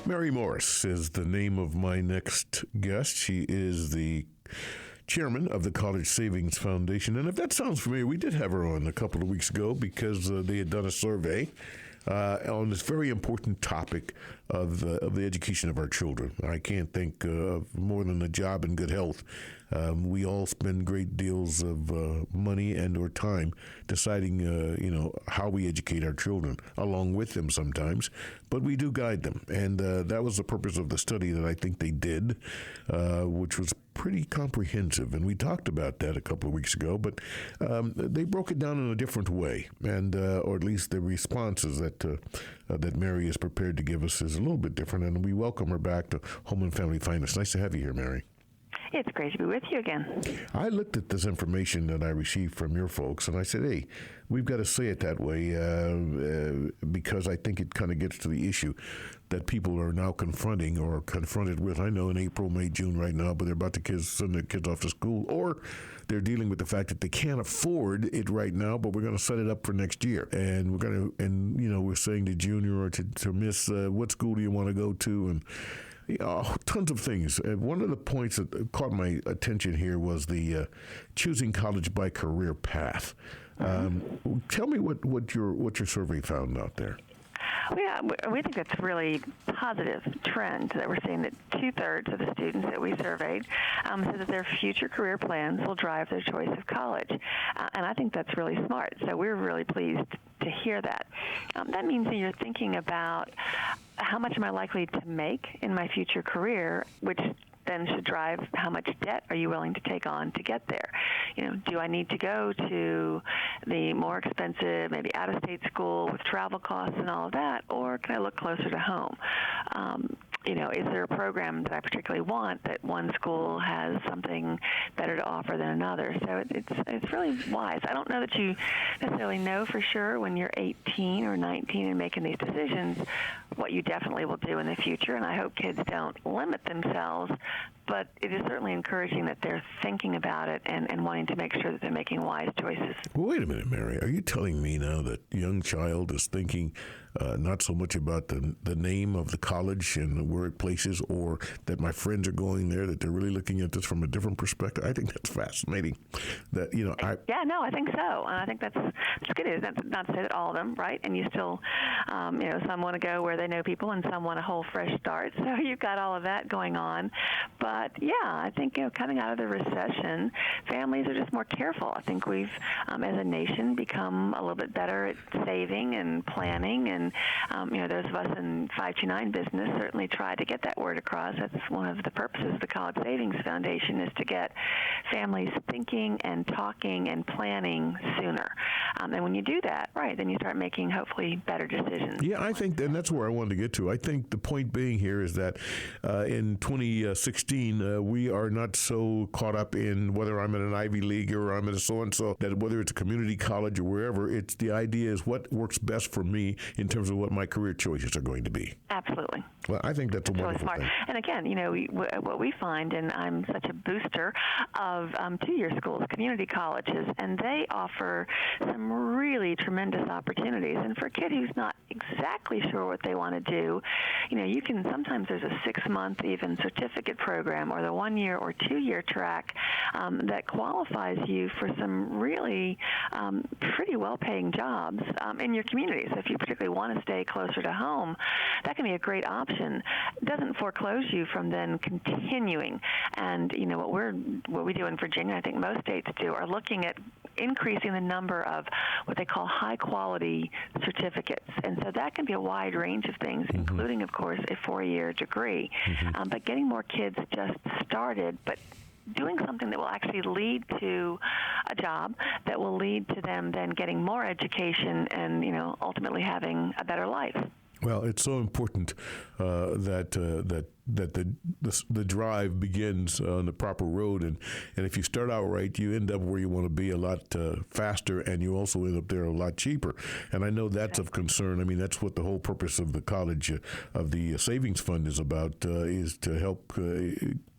Mary Morris is the name of my next guest. She is the chairman of the College Savings Foundation. And if that sounds familiar, we did have her on a couple of weeks ago because they had done a survey on this very important topic of the education of our children. I can't think of more than a job and good health. We all spend great deals of money and or time deciding, how we educate our children, along with them sometimes, but we do guide them. And that was the purpose of the study that I think they did, which was pretty comprehensive, and we talked about that a couple of weeks ago, but they broke it down in a different way, and or at least the responses that Mary is prepared to give us is a little bit different, and we welcome her back to Home and Family Finance. Nice to have you here, Mary. It's great to be with you again. I looked at this information that I received from your folks, and I said, hey, we've got to say it that way because I think it kind of gets to the issue that people are now confronting or confronted with. I know in April, May, June right now, but they're about to send their kids off to school, or they're dealing with the fact that they can't afford it right now, but we're going to set it up for next year. And we're saying to junior or to miss, what school do you want to go to? And tons of things. One of the points that caught my attention here was the choosing college by career path. Tell me what your survey found out there. Yeah, we think that's really positive trend that we're seeing that 2/3 of the students that we surveyed said that their future career plans will drive their choice of college. And I think that's really smart. So we're really pleased to hear that. That means that you're thinking about how much am I likely to make in my future career, which then should drive how much debt are you willing to take on to get there. Do I need to go to the more expensive, maybe out-of-state school with travel costs and all of that, or can I look closer to home? Is there a program that I particularly want that one school has something better to offer than another? So it's really wise. I don't know that you necessarily know for sure when you're 18 or 19 and making these decisions what you definitely will do in the future, and I hope kids don't limit themselves, but it is certainly encouraging that they're thinking about it and wanting to make sure that they're making wise choices. Well, wait a minute, Mary. Are you telling me now that a young child is thinking not so much about the name of the college and where it places, or that my friends are going there, that they're really looking at this from a different perspective? I think that's fascinating. I think so. And I think that's good. It's not to say that all of them, right? And you still, some want to go where they know people and some want a whole fresh start. So you've got all of that going on. But, I think, coming out of the recession, families are just more careful. I think we've, as a nation, become a little bit better at saving and planning. And, those of us in 529 business certainly try to get that word across. That's one of the purposes of the College Savings Foundation, is to get families thinking and talking and planning sooner. And when you do that, right, then you start making, hopefully, better decisions. Yeah, I think, and that's where I wanted to get to. I think the point being here is that in 2016, we are not so caught up in whether I'm in an Ivy League or I'm in a so-and-so, that whether it's a community college or wherever, it's the idea is what works best for me in terms of what my career choices are going to be. Absolutely. Well, I think that's a wonderful really smart thing. And again, what we find, and I'm such a booster of two-year schools, community colleges, and they offer some really tremendous opportunities. And for a kid who's not exactly sure what they want to do, you can, sometimes there's a 6-month even certificate program or the 1-year or 2-year track that qualifies you for some really pretty well-paying jobs in your community. So if you particularly want to stay closer to home, that can be a great option. It doesn't foreclose you from then continuing. And what we do in Virginia, I think most states do, are looking at increasing the number of what they call high-quality certificates. And so that can be a wide range of things, including, of course, a 4-year degree. But getting more kids just started, but doing something that will actually lead to a job, that will lead to them then getting more education and, ultimately having a better life. Well, it's so important that the drive begins on the proper road, and if you start out right, you end up where you want to be a lot faster, and you also end up there a lot cheaper. And I know that's of concern. I mean, that's what the whole purpose of the college of the savings fund is about, is to help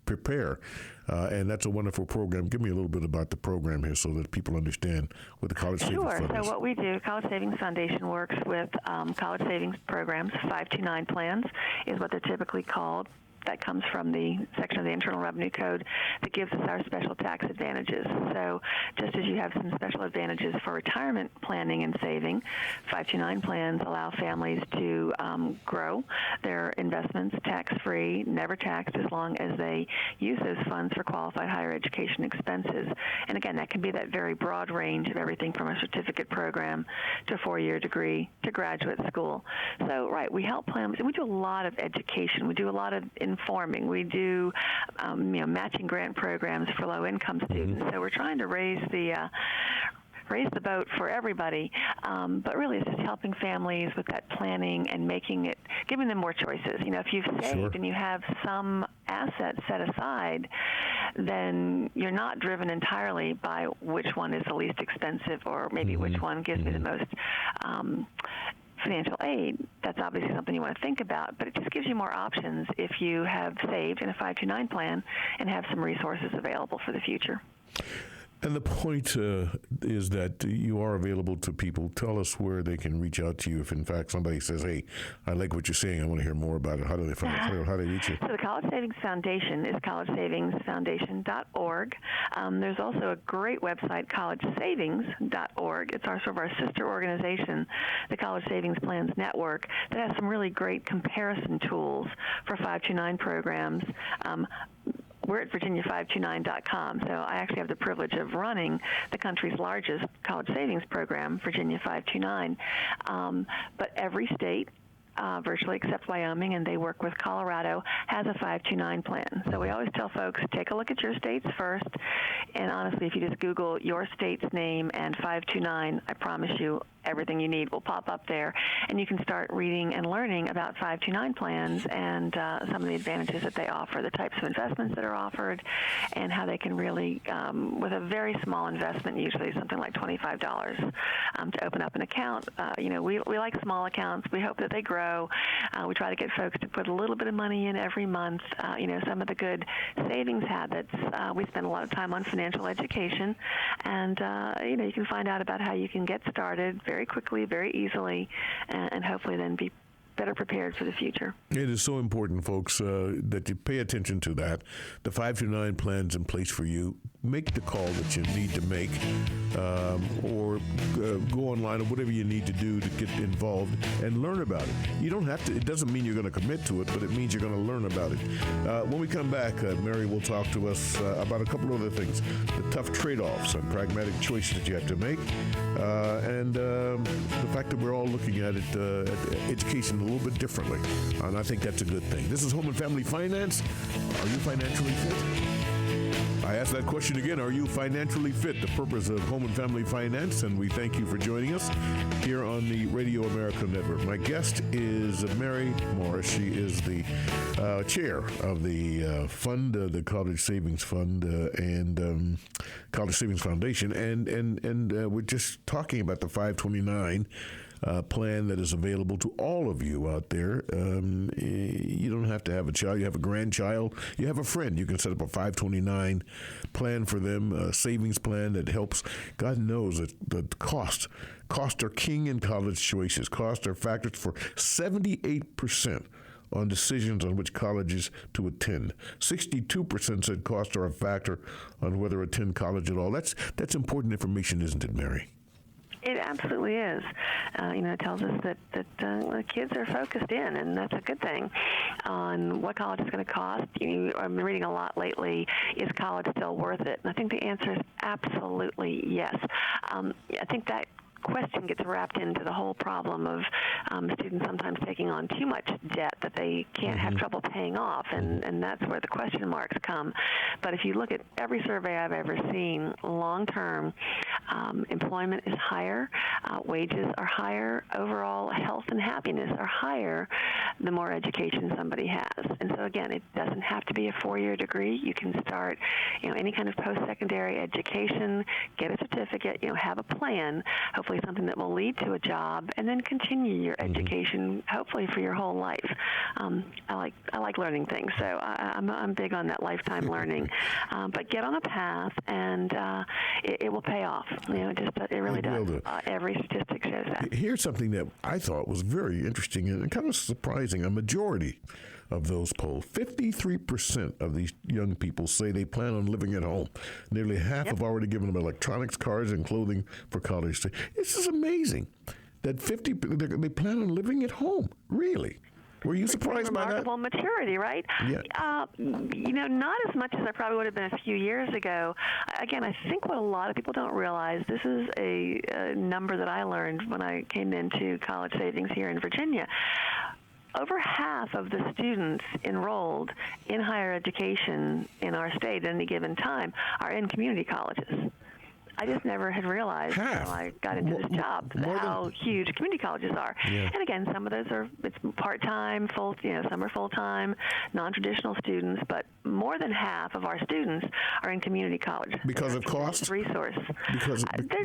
prepare. And that's a wonderful program. Give me a little bit about the program here so that people understand what the College Savings Fund is. Sure. So what we do, College Savings Foundation works with college savings programs. 529 plans is what they're typically called. That comes from the section of the Internal Revenue Code that gives us our special tax advantages. So just as you have some special advantages for retirement planning and saving, 529 plans allow families to grow their investments tax-free, never taxed, as long as they use those funds for qualified higher education expenses. And again, that can be that very broad range of everything from a certificate program to a 4-year degree to graduate school. So, right, we help plans. We do a lot of education. We do a lot of informing. We do, matching grant programs for low-income students. So we're trying to raise the boat for everybody, but really it's just helping families with that planning and giving them more choices. If you've saved and you have some assets set aside, then you're not driven entirely by which one is the least expensive or maybe which one gives me the most financial aid. That's obviously something you want to think about, but it just gives you more options if you have saved in a 529 plan and have some resources available for the future. And the point is that you are available to people. Tell us where they can reach out to you if, in fact, somebody says, hey, I like what you're saying. I want to hear more about it. How do they find out? How do they reach you? So the College Savings Foundation is collegesavingsfoundation.org. There's also a great website, collegesavings.org. It's our sister organization, the College Savings Plans Network, that has some really great comparison tools for 529 programs. We're at Virginia529.com, so I actually have the privilege of running the country's largest college savings program, Virginia 529. But every state, virtually except Wyoming, and they work with Colorado, has a 529 plan. So we always tell folks, take a look at your states first, and honestly, if you just Google your state's name and 529, I promise you everything you need will pop up there, and you can start reading and learning about 529 plans and some of the advantages that they offer, the types of investments that are offered, and how they can really, with a very small investment, usually something like $25, to open up an account. We like small accounts. We hope that they grow. We try to get folks to put a little bit of money in every month. Some of the good savings habits. We spend a lot of time on financial education, and you can find out about how you can get started very quickly, very easily, and hopefully then be better prepared for the future. It is so important, folks, that you pay attention to that. The 529 plan's in place for you. Make the call that you need to make, or go online or whatever you need to do to get involved and learn about it. You don't have to. It doesn't mean you're going to commit to it, but it means you're going to learn about it. When we come back, Mary will talk to us about a couple of other things, the tough trade-offs and pragmatic choices that you have to make, and the fact that we're all looking at it, at education a little bit differently. And I think that's a good thing. This is Home and Family Finance. Are you financially fit? I ask that question again. Are you financially fit? The purpose of Home and Family Finance, and we thank you for joining us here on the Radio America Network. My guest is Mary Morris. She is the chair of the fund, the College Savings Fund and College Savings Foundation, and we're just talking about the 529 plan that is available to all of you out there. You don't have to have a child. You have a grandchild. You have a friend. You can set up a 529 plan for them, a savings plan that helps. God knows that the costs are king in college choices. Costs are factors for 78% on decisions on which colleges to attend. 62% said costs are a factor on whether to attend college at all. That's important information, isn't it, Mary? It absolutely is. It tells us that the kids are focused in, and that's a good thing, on what college is going to cost. I've been reading a lot lately, is college still worth it? And I think the answer is absolutely yes. I think that question gets wrapped into the whole problem of students sometimes taking on too much debt that they can't have trouble paying off, and that's where the question marks come. But if you look at every survey I've ever seen, long-term employment is higher, wages are higher, overall health and happiness are higher the more education somebody has. And so again, it doesn't have to be a 4-year degree. You can start, any kind of post-secondary education, get a certificate, have a plan, hopefully something that will lead to a job, and then continue your education, hopefully for your whole life. I like learning things, so I'm big on that lifetime learning. But get on a path, and it will pay off. It really does. Every statistic shows that. Here's something that I thought was very interesting and kind of surprising. A majority of those polled, 53% of these young people say they plan on living at home. Nearly half have already given them electronics, cars, and clothing for college. This is amazing that they plan on living at home. Really? Were you surprised by that? Remarkable maturity, right? Yeah. Not as much as I probably would have been a few years ago. Again, I think what a lot of people don't realize, this is a number that I learned when I came into college savings here in Virginia. Over half of the students enrolled in higher education in our state at any given time are in community colleges. I just never had realized until I got into this job how huge community colleges are. Yeah. And again, some of those it's part-time, some are full-time, non-traditional students, but more than half of our students are in community college. Because of cost? Resource. They're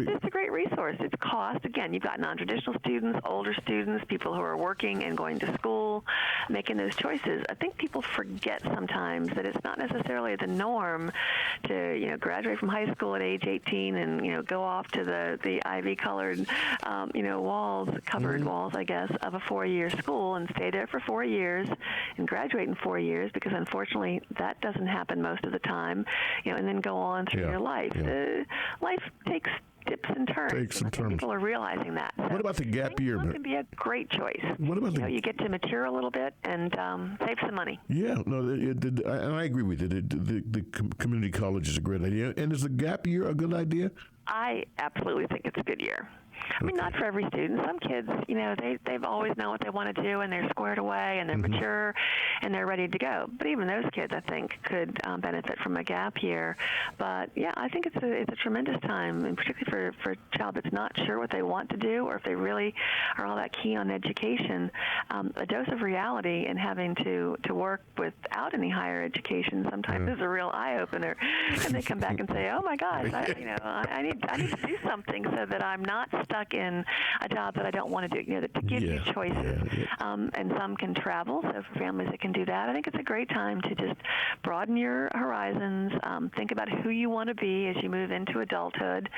just a great resource. It's cost. Again, you've got non-traditional students, older students, people who are working and going to school, making those choices. I think people forget sometimes that it's not necessarily the norm to, graduate from high school at age 18 and go off to the ivy-colored covered walls, I guess, of a 4-year school and stay there for 4 years and graduate in 4 years, because unfortunately that doesn't happen most of the time. And then go on through your life. Yeah. Life takes dips and turns. People are realizing that. So what about the gap year? It can be a great choice. What about you get to mature a little bit and save some money. Yeah, no, and I agree with you. The community college is a great idea. And is the gap year a good idea? I absolutely think it's a good year. I mean, not for every student. Some kids, they've always known what they want to do, and they're squared away, and they're mature, and they're ready to go. But even those kids, I think, could benefit from a gap year. But yeah, I think it's a tremendous time, and particularly for a child that's not sure what they want to do, or if they really are all that keen on education. A dose of reality and having to work without any higher education sometimes is a real eye opener. And they come back and say, "Oh my gosh, I need to do something so that I'm not stuck in a job that I don't want to do." To give you choices, and some can travel. So for families that can do that, I think it's a great time to just broaden your horizons. Think about who you want to be as you move into adulthood.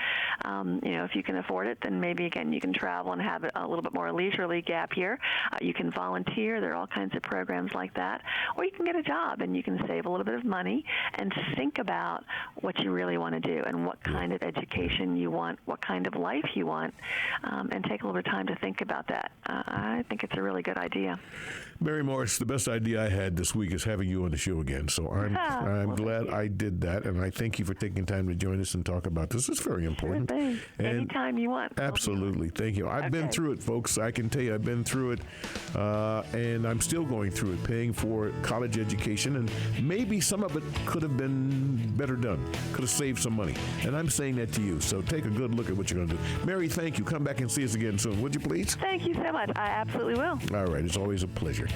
If you can afford it, then maybe again you can travel and have a little bit more leisurely gap year. You can volunteer. There are all kinds of programs like that, or you can get a job and you can save a little bit of money and think about what you really want to do and what kind of education you want, what kind of life you want. And take a little bit of time to think about that. I think it's a really good idea. Mary Morris, the best idea I had this week is having you on the show again. So I'm glad I did that, and I thank you for taking time to join us and talk about this. It's very important. Sure thing. Anytime you want. Absolutely. Thank you. I've been through it, folks. I can tell you I've been through it, and I'm still going through it, paying for college education, and maybe some of it could have been better done, could have saved some money. And I'm saying that to you. So take a good look at what you're going to do. Mary, thank you. Come back and see us again soon, would you please? Thank you so much. I absolutely will. All right. It's always a pleasure.